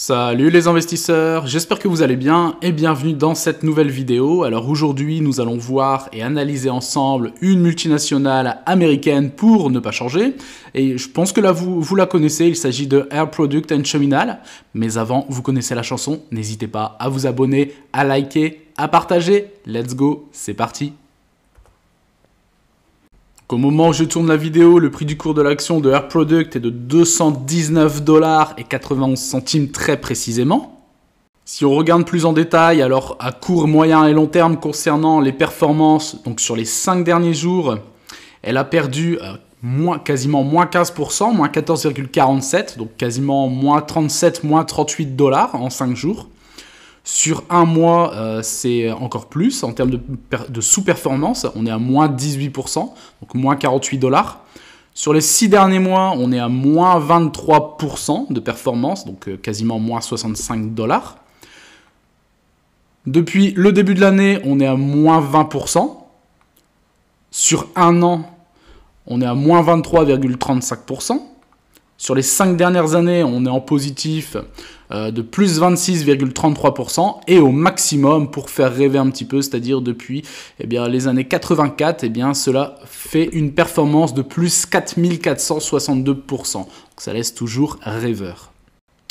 Salut les investisseurs, j'espère que vous allez bien et bienvenue dans cette nouvelle vidéo. Alors aujourd'hui nous allons voir et analyser ensemble une multinationale américaine pour ne pas changer. Et je pense que là vous la connaissez, il s'agit de Air Products and Cheminal. Mais avant, vous connaissez la chanson, n'hésitez pas à vous abonner, à liker, à partager. Let's go, c'est parti. Au moment où je tourne la vidéo, le prix du cours de l'action de Air Products est de 219,91 $ très précisément. Si on regarde plus en détail, alors à court, moyen et long terme concernant les performances, donc sur les 5 derniers jours, elle a perdu quasiment moins 15%, moins 14,47, donc quasiment moins 37, moins 38 $ en 5 jours. Sur un mois, c'est encore plus. En termes de sous-performance, on est à moins 18%, donc moins 48 $. Sur les 6 derniers mois, on est à moins 23% de performance, donc quasiment moins 65 $. Depuis le début de l'année, on est à moins 20%. Sur un an, on est à moins 23,35%. Sur les 5 dernières années, on est en positif de plus 26,33% et au maximum, pour faire rêver un petit peu, c'est-à-dire depuis les années 84, cela fait une performance de plus 4462%. Donc ça laisse toujours rêveur.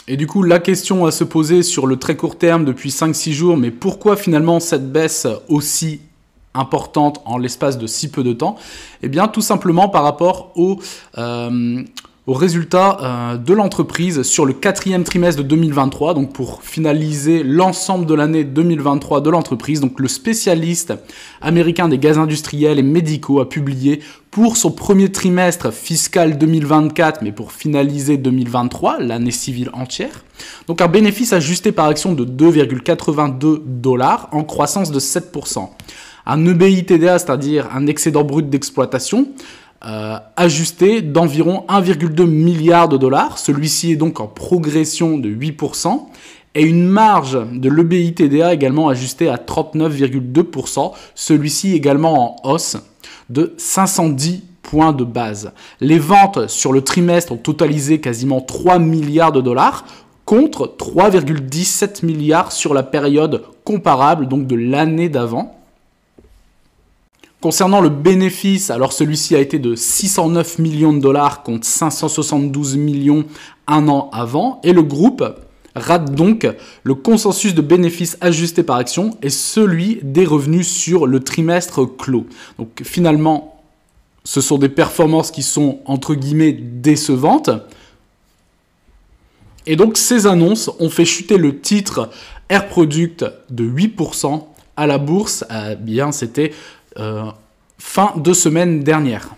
Et du coup, la question à se poser sur le très court terme depuis 5-6 jours, mais pourquoi finalement cette baisse aussi importante en l'espace de si peu de temps? Tout simplement par rapport aux résultats de l'entreprise sur le 4e trimestre de 2023, donc pour finaliser l'ensemble de l'année 2023 de l'entreprise. Donc le spécialiste américain des gaz industriels et médicaux a publié pour son premier trimestre fiscal 2024, mais pour finaliser 2023, l'année civile entière, donc un bénéfice ajusté par action de 2,82 $ en croissance de 7%. Un EBITDA, c'est-à-dire un excédent brut d'exploitation, ajusté d'environ 1,2 milliard $. Celui-ci est donc en progression de 8%. Et une marge de l'EBITDA également ajustée à 39,2%. Celui-ci également en hausse de 510 points de base. Les ventes sur le trimestre ont totalisé quasiment 3 milliards $, contre 3,17 milliards sur la période comparable, donc de l'année d'avant. Concernant le bénéfice, alors celui-ci a été de 609 millions $, contre 572 millions un an avant. Et le groupe rate donc le consensus de bénéfices ajustés par action et celui des revenus sur le trimestre clos. Donc finalement, ce sont des performances qui sont entre guillemets décevantes. Et donc ces annonces ont fait chuter le titre Air Products de 8% à la bourse. C'était fin de semaine dernière.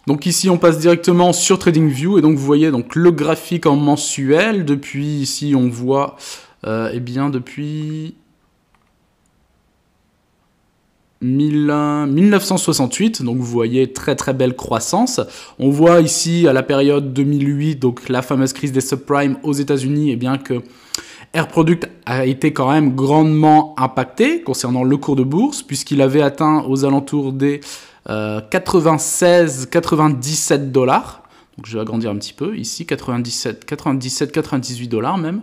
Donc ici on passe directement sur TradingView et donc vous voyez donc le graphique en mensuel. Depuis ici on voit depuis 1968, donc vous voyez très très belle croissance. On voit ici à la période 2008, donc la fameuse crise des subprimes aux États-Unis, que Air Products a été quand même grandement impacté concernant le cours de bourse, puisqu'il avait atteint aux alentours des 96-97 $. Donc je vais agrandir un petit peu, ici 97-98 $ même,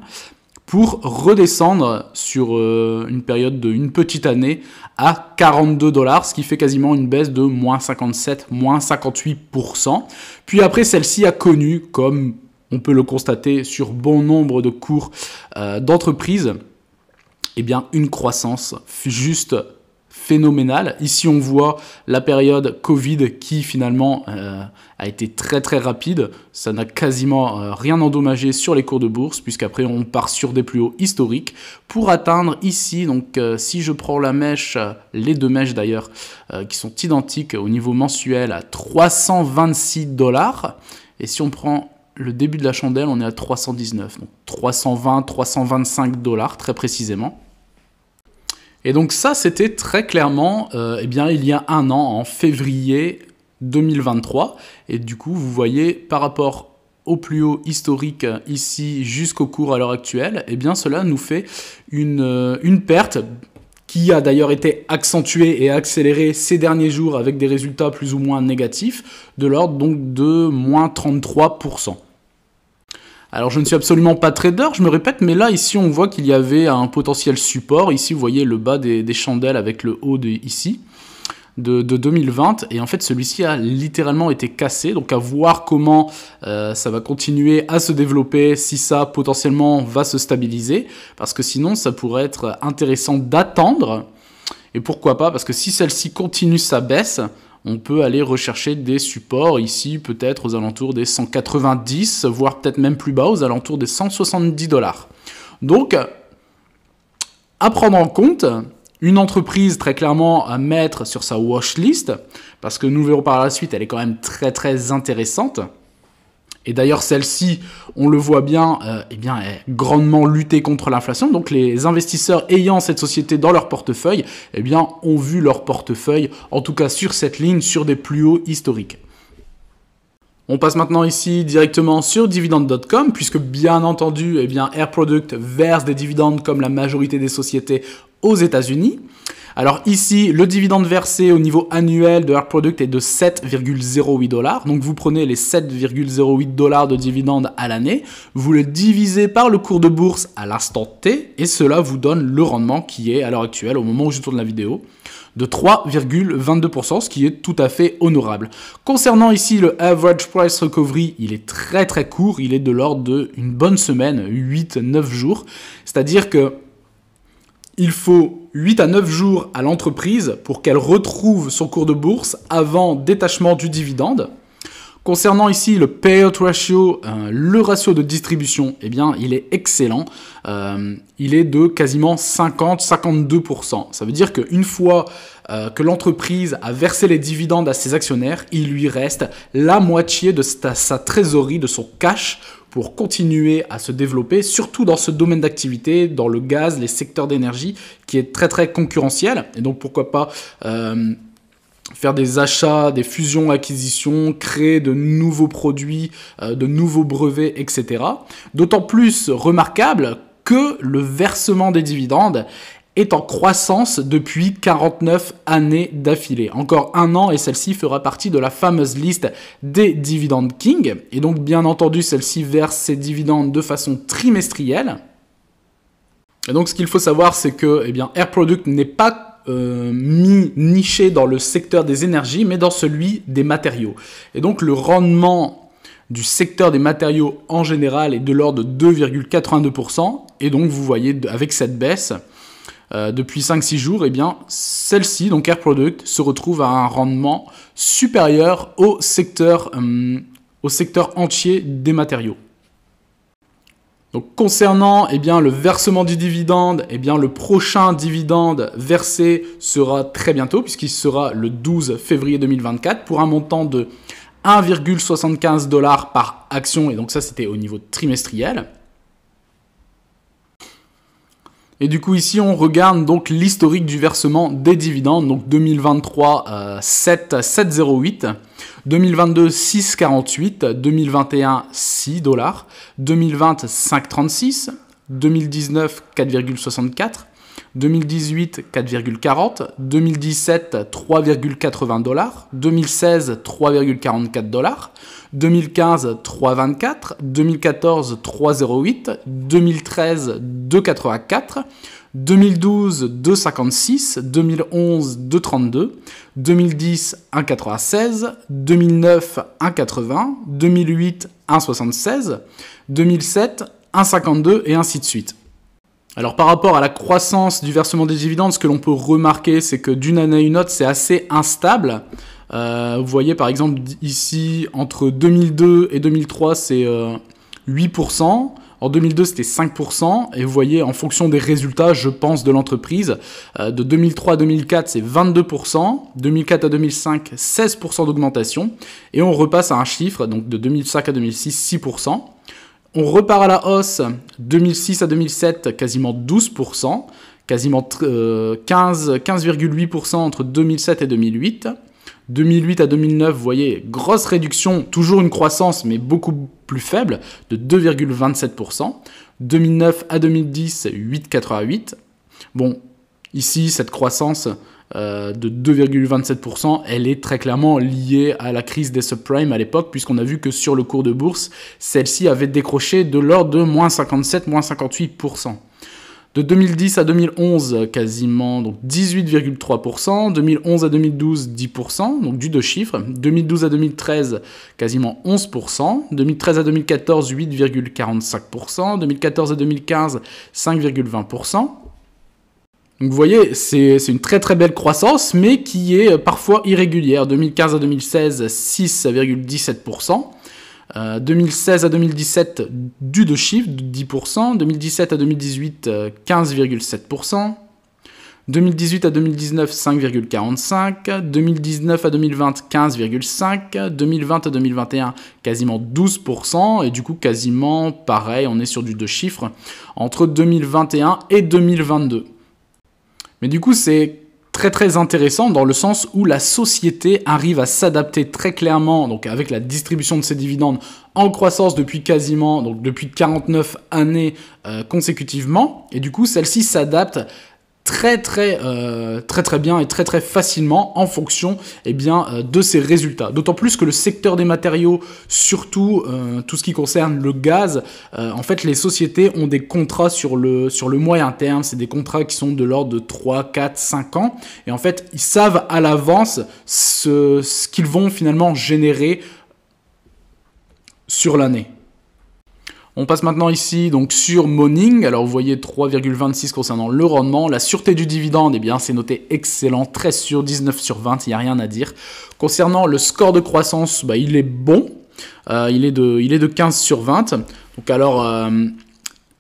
pour redescendre sur une période d'une petite année à 42 $, ce qui fait quasiment une baisse de moins 57, moins 58%. Puis après, celle-ci a connu, comme on peut le constater sur bon nombre de cours d'entreprises, une croissance juste phénoménale. Ici, on voit la période Covid qui finalement a été très très rapide. Ça n'a quasiment rien endommagé sur les cours de bourse, puisqu'après on part sur des plus hauts historiques pour atteindre ici, donc si je prends la mèche, les deux mèches d'ailleurs, qui sont identiques au niveau mensuel à 326 $. Et si on prend le début de la chandelle, on est à 319, donc 320, 325 $ très précisément. Et donc ça, c'était très clairement, il y a un an, en février 2023. Et du coup, vous voyez, par rapport au plus haut historique ici jusqu'au cours à l'heure actuelle, cela nous fait une perte qui a d'ailleurs été accentuée et accélérée ces derniers jours avec des résultats plus ou moins négatifs, de l'ordre donc de moins 33%. Alors je ne suis absolument pas trader, je me répète, mais là ici on voit qu'il y avait un potentiel support. Ici vous voyez le bas des chandelles avec le haut ici de 2020, et en fait celui-ci a littéralement été cassé, donc à voir comment ça va continuer à se développer, si ça potentiellement va se stabiliser, parce que sinon ça pourrait être intéressant d'attendre, et pourquoi pas, parce que si celle-ci continue sa baisse, on peut aller rechercher des supports ici, peut-être aux alentours des 190, voire peut-être même plus bas, aux alentours des 170 $. Donc, à prendre en compte, une entreprise très clairement à mettre sur sa watchlist, parce que nous verrons par la suite, elle est quand même très très intéressante. Et d'ailleurs, celle-ci, on le voit bien, est grandement luttée contre l'inflation. Donc, les investisseurs ayant cette société dans leur portefeuille, ont vu leur portefeuille, en tout cas sur cette ligne, sur des plus hauts historiques. On passe maintenant ici directement sur dividende.com, puisque bien entendu, Air Products verse des dividendes comme la majorité des sociétés aux États-Unis. Alors ici, le dividende versé au niveau annuel de Air Products est de 7,08 $. Donc vous prenez les 7,08 $ de dividende à l'année, vous le divisez par le cours de bourse à l'instant T, et cela vous donne le rendement qui est à l'heure actuelle, au moment où je tourne la vidéo, de 3,22%, ce qui est tout à fait honorable. Concernant ici le average price recovery, il est très très court, il est de l'ordre d'une bonne semaine, 8-9 jours, c'est-à-dire que il faut 8 à 9 jours à l'entreprise pour qu'elle retrouve son cours de bourse avant détachement du dividende. Concernant ici le payout ratio, le ratio de distribution, il est excellent. Il est de quasiment 50-52%. Ça veut dire qu'une fois que l'entreprise a versé les dividendes à ses actionnaires, il lui reste la moitié de sa trésorerie, de son cash, pour continuer à se développer, surtout dans ce domaine d'activité, dans le gaz, les secteurs d'énergie, qui est très très concurrentiel. Et donc pourquoi pas faire des achats, des fusions-acquisitions, créer de nouveaux produits, de nouveaux brevets, etc. D'autant plus remarquable que le versement des dividendes est en croissance depuis 49 années d'affilée. Encore un an et celle-ci fera partie de la fameuse liste des Dividend King. Et donc bien entendu, celle-ci verse ses dividendes de façon trimestrielle. Et donc ce qu'il faut savoir, c'est que Air Products n'est pas niché dans le secteur des énergies, mais dans celui des matériaux. Et donc le rendement du secteur des matériaux en général est de l'ordre de 2,82%. Et donc vous voyez, avec cette baisse, depuis 5-6 jours, celle-ci, donc Air Products, se retrouve à un rendement supérieur au secteur entier des matériaux. Donc concernant le versement du dividende, le prochain dividende versé sera très bientôt, puisqu'il sera le 12 février 2024 pour un montant de 1,75 $ par action, et donc ça c'était au niveau trimestriel. Et du coup ici on regarde donc l'historique du versement des dividendes, donc 2023 7,08, 2022 6,48, 2021 6 $, 2020 5,36, 2019 4,64, 2018 4,40, 2017 3,80 $, 2016 3,44 $, 2015 3,24, 2014 3,08, 2013 2,84, 2012 2,56, 2011 2,32, 2010 1,96, 2009 1,80, 2008 1,76, 2007 1,52 et ainsi de suite. Alors par rapport à la croissance du versement des dividendes, ce que l'on peut remarquer, c'est que d'une année à une autre, c'est assez instable. Vous voyez par exemple ici, entre 2002 et 2003, c'est 8%. En 2002, c'était 5%. Et vous voyez, en fonction des résultats, je pense, de l'entreprise, de 2003 à 2004, c'est 22%. 2004 à 2005, 16% d'augmentation. Et on repasse à un chiffre, donc de 2005 à 2006, 6%. On repart à la hausse, 2006 à 2007, quasiment 12%, quasiment 15,8% entre 2007 et 2008. 2008 à 2009, vous voyez, grosse réduction, toujours une croissance, mais beaucoup plus faible, de 2,27%. 2009 à 2010, 8,88%. Bon, ici, cette croissance de 2,27%, elle est très clairement liée à la crise des subprimes à l'époque, puisqu'on a vu que sur le cours de bourse, celle-ci avait décroché de l'ordre de moins 57, moins 58%. De 2010 à 2011, quasiment donc 18,3%. 2011 à 2012, 10%, donc du deux chiffres. 2012 à 2013, quasiment 11%. 2013 à 2014, 8,45%. 2014 à 2015, 5,20%. Donc vous voyez, c'est une très très belle croissance, mais qui est parfois irrégulière. 2015 à 2016, 6,17%. 2016 à 2017, du deux chiffres, de 10%. 2017 à 2018, 15,7%. 2018 à 2019, 5,45%. 2019 à 2020, 15,5%. 2020 à 2021, quasiment 12%. Et du coup, quasiment pareil, on est sur du deux chiffres entre 2021 et 2022. Mais du coup, c'est très très intéressant dans le sens où la société arrive à s'adapter très clairement, donc avec la distribution de ses dividendes en croissance depuis quasiment, donc depuis 49 années consécutivement, et du coup celle-ci s'adapte très bien et très très facilement en fonction de ses résultats. D'autant plus que le secteur des matériaux, surtout tout ce qui concerne le gaz, en fait les sociétés ont des contrats sur le moyen terme, c'est des contrats qui sont de l'ordre de 3, 4, 5 ans, et en fait ils savent à l'avance ce qu'ils vont finalement générer sur l'année. On passe maintenant ici donc sur Morning. Alors vous voyez 3,26 concernant le rendement. La sûreté du dividende, c'est noté excellent, 13 sur 19 sur 20, il n'y a rien à dire. Concernant le score de croissance, il est bon. Il est de 15 sur 20. Donc alors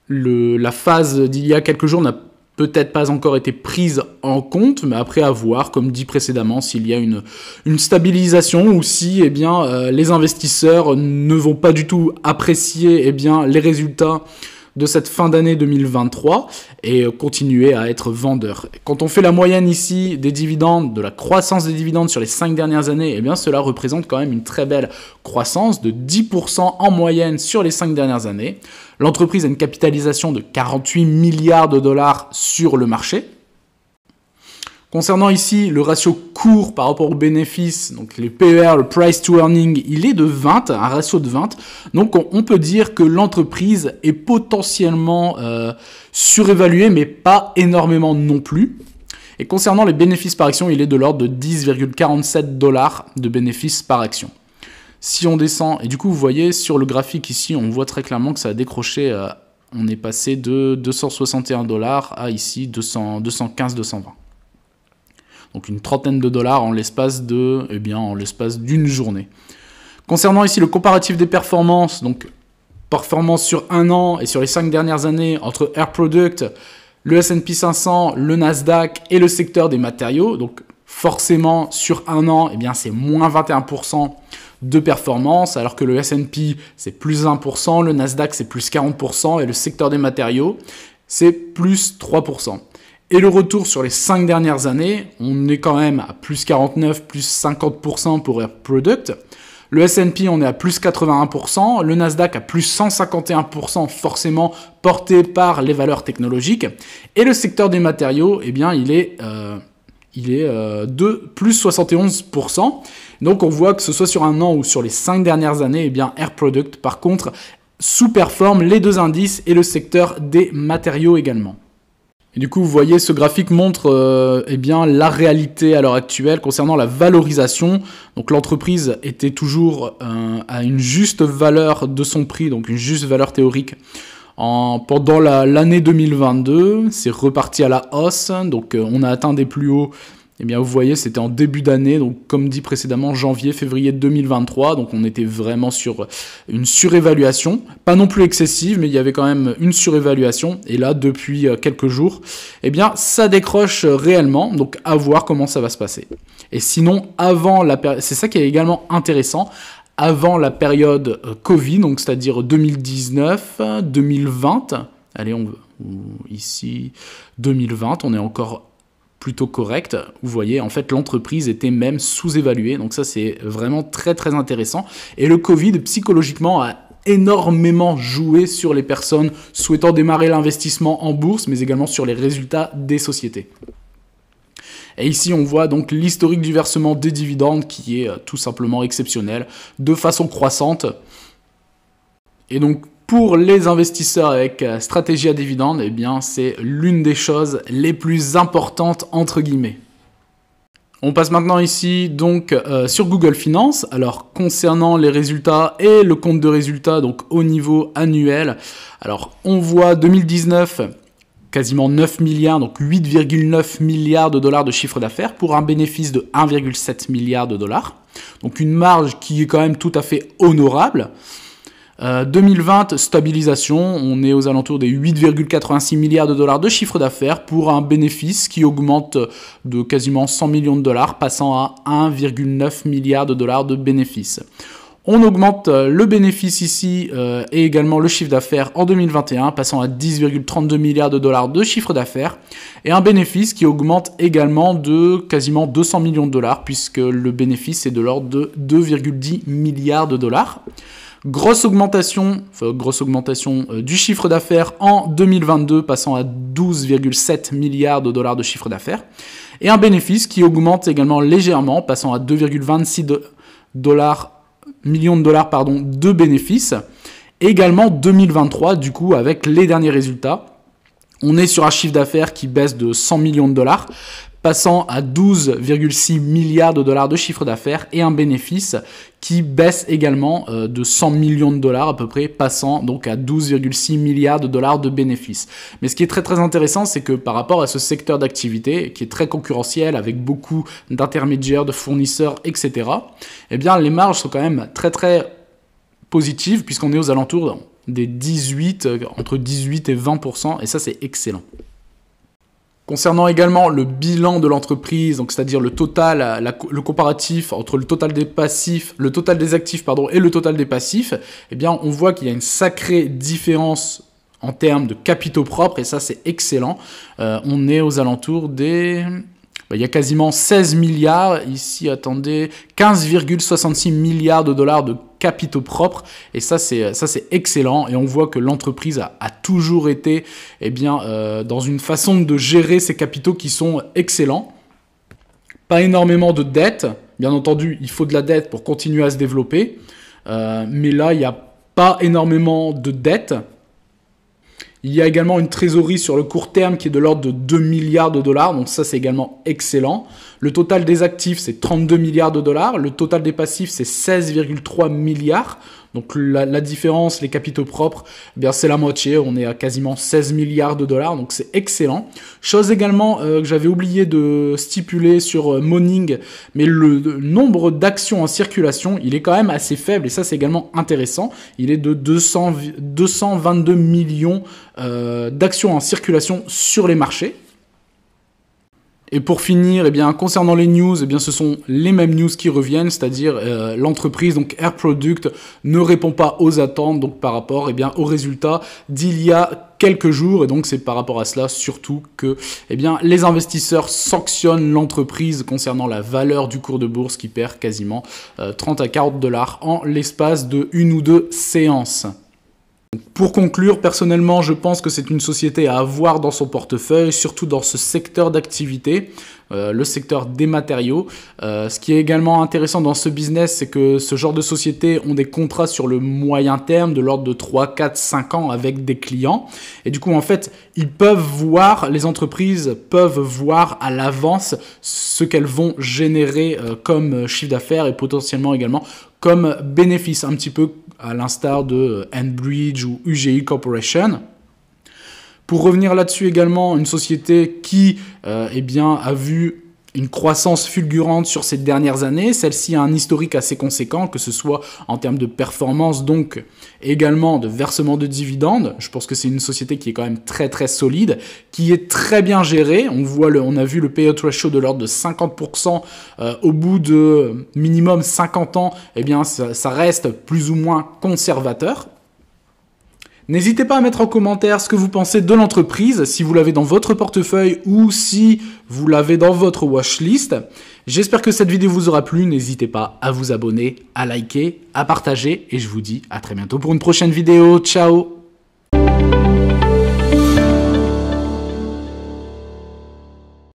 la phase d'il y a quelques jours n'a peut-être pas encore été prise en compte, mais après à voir, comme dit précédemment, s'il y a une stabilisation ou si les investisseurs ne vont pas du tout apprécier les résultats de cette fin d'année 2023 et continuer à être vendeur. Quand on fait la moyenne ici des dividendes, de la croissance des dividendes sur les 5 dernières années, cela représente quand même une très belle croissance de 10% en moyenne sur les 5 dernières années. L'entreprise a une capitalisation de 48 milliards de dollars sur le marché. Concernant ici le ratio cours par rapport aux bénéfices, donc les PER, le price to earning, il est de 20, un ratio de 20. Donc on peut dire que l'entreprise est potentiellement surévaluée, mais pas énormément non plus. Et concernant les bénéfices par action, il est de l'ordre de 10,47 $ de bénéfices par action. Si on descend, et du coup vous voyez sur le graphique ici, on voit très clairement que ça a décroché, on est passé de 261 $ à ici 215, 220. Donc une trentaine de dollars en l'espace d'une journée. Concernant ici le comparatif des performances, donc performance sur un an et sur les 5 dernières années entre Air Products, le S&P 500, le Nasdaq et le secteur des matériaux, donc forcément sur un an, c'est moins 21% de performance, alors que le S&P c'est plus 1%, le Nasdaq c'est plus 40% et le secteur des matériaux c'est plus 3%. Et le retour sur les 5 dernières années, on est quand même à plus 49, plus 50% pour Air Products. Le S&P, on est à plus 81%. Le Nasdaq à plus 151%, forcément porté par les valeurs technologiques. Et le secteur des matériaux, il est de plus 71%. Donc on voit que ce soit sur un an ou sur les 5 dernières années, Air Products, par contre, sous-performe les deux indices et le secteur des matériaux également. Et du coup, vous voyez, ce graphique montre la réalité à l'heure actuelle concernant la valorisation. Donc l'entreprise était toujours à une juste valeur de son prix, donc une juste valeur théorique. Pendant l'année 2022, c'est reparti à la hausse. Donc on a atteint des plus hauts. Vous voyez, c'était en début d'année, donc comme dit précédemment, janvier, février 2023, donc on était vraiment sur une surévaluation, pas non plus excessive, mais il y avait quand même une surévaluation, et là, depuis quelques jours, ça décroche réellement, donc à voir comment ça va se passer. Et sinon, c'est ça qui est également intéressant, avant la période Covid, donc c'est-à-dire 2019, 2020, ici, 2020, on est encore plutôt correct. Vous voyez, en fait, l'entreprise était même sous-évaluée. Donc ça, c'est vraiment très, très intéressant. Et le Covid, psychologiquement, a énormément joué sur les personnes souhaitant démarrer l'investissement en bourse, mais également sur les résultats des sociétés. Et ici, on voit donc l'historique du versement des dividendes qui est tout simplement exceptionnel, de façon croissante. Et donc, pour les investisseurs avec stratégie à dividendes, eh bien, c'est l'une des choses les plus importantes, entre guillemets. On passe maintenant ici donc sur Google Finance. Alors concernant les résultats et le compte de résultats donc au niveau annuel, alors on voit 2019 quasiment 9 milliards, donc 8,9 milliards de dollars de chiffre d'affaires pour un bénéfice de 1,7 milliard de dollars. Donc une marge qui est quand même tout à fait honorable. 2020, stabilisation, on est aux alentours des 8,86 milliards de dollars de chiffre d'affaires pour un bénéfice qui augmente de quasiment 100 millions de dollars, passant à 1,9 milliard de dollars de bénéfice. On augmente le bénéfice ici et également le chiffre d'affaires en 2021, passant à 10,32 milliards de dollars de chiffre d'affaires et un bénéfice qui augmente également de quasiment 200 millions de dollars puisque le bénéfice est de l'ordre de 2,10 milliards de dollars. Grosse augmentation du chiffre d'affaires en 2022, passant à 12,7 milliards de dollars de chiffre d'affaires. Et un bénéfice qui augmente également légèrement, passant à 2,26 millions de dollars de bénéfices. Également 2023, du coup, avec les derniers résultats. On est sur un chiffre d'affaires qui baisse de 100 millions de dollars, passant à 12,6 milliards de dollars de chiffre d'affaires et un bénéfice qui baisse également de 100 millions de dollars à peu près, passant donc à 12,6 milliards de dollars de bénéfices. Mais ce qui est très très intéressant, c'est que par rapport à ce secteur d'activité qui est très concurrentiel avec beaucoup d'intermédiaires, de fournisseurs, etc., eh bien les marges sont quand même très très positives puisqu'on est aux alentours des entre 18 et 20%, et ça c'est excellent. Concernant également le bilan de l'entreprise, donc c'est-à-dire le total, le comparatif entre le total des passifs, le total des actifs et le total des passifs, eh bien on voit qu'il y a une sacrée différence en termes de capitaux propres et ça c'est excellent. On est aux alentours des... il y a quasiment 16 milliards, ici attendez, 15,66 milliards de dollars de capitaux propres et ça c'est excellent et on voit que l'entreprise a toujours été dans une façon de gérer ses capitaux qui sont excellents. Pas énormément de dettes, bien entendu il faut de la dette pour continuer à se développer, mais là il n'y a pas énormément de dettes. Il y a également une trésorerie sur le court terme qui est de l'ordre de 2 milliards de dollars, donc ça c'est également excellent. Le total des actifs c'est 32 milliards de dollars, le total des passifs c'est 16,3 milliards. Donc la différence, les capitaux propres, eh bien c'est la moitié, on est à quasiment 16 milliards de dollars, donc c'est excellent. Chose également que j'avais oublié de stipuler sur Morning, mais le nombre d'actions en circulation, il est quand même assez faible, et ça c'est également intéressant. Il est de 222 millions d'actions en circulation sur les marchés. Et pour finir, eh bien, concernant les news, eh bien, ce sont les mêmes news qui reviennent, c'est-à-dire l'entreprise, donc Air Product, ne répond pas aux attentes donc, par rapport aux résultats d'il y a quelques jours. Et donc, c'est par rapport à cela surtout que les investisseurs sanctionnent l'entreprise concernant la valeur du cours de bourse qui perd quasiment 30 à 40 dollars en l'espace de une ou deux séances. Pour conclure, personnellement, je pense que c'est une société à avoir dans son portefeuille, surtout dans ce secteur d'activité, le secteur des matériaux. Ce qui est également intéressant dans ce business, c'est que ce genre de sociétés ont des contrats sur le moyen terme, de l'ordre de 3, 4, 5 ans avec des clients. Et du coup, en fait, les entreprises peuvent voir à l'avance ce qu'elles vont générer comme chiffre d'affaires et potentiellement également comme bénéfice, un petit peu à l'instar de Enbridge ou UGI Corporation. Pour revenir là-dessus également, une société qui a vu une croissance fulgurante sur ces dernières années. Celle-ci a un historique assez conséquent, que ce soit en termes de performance, donc également de versement de dividendes. Je pense que c'est une société qui est quand même très très solide, qui est très bien gérée. On a vu le payout ratio de l'ordre de 50% au bout de minimum 50 ans. Ça reste plus ou moins conservateur. N'hésitez pas à mettre en commentaire ce que vous pensez de l'entreprise, si vous l'avez dans votre portefeuille ou si vous l'avez dans votre watchlist. J'espère que cette vidéo vous aura plu. N'hésitez pas à vous abonner, à liker, à partager et je vous dis à très bientôt pour une prochaine vidéo. Ciao!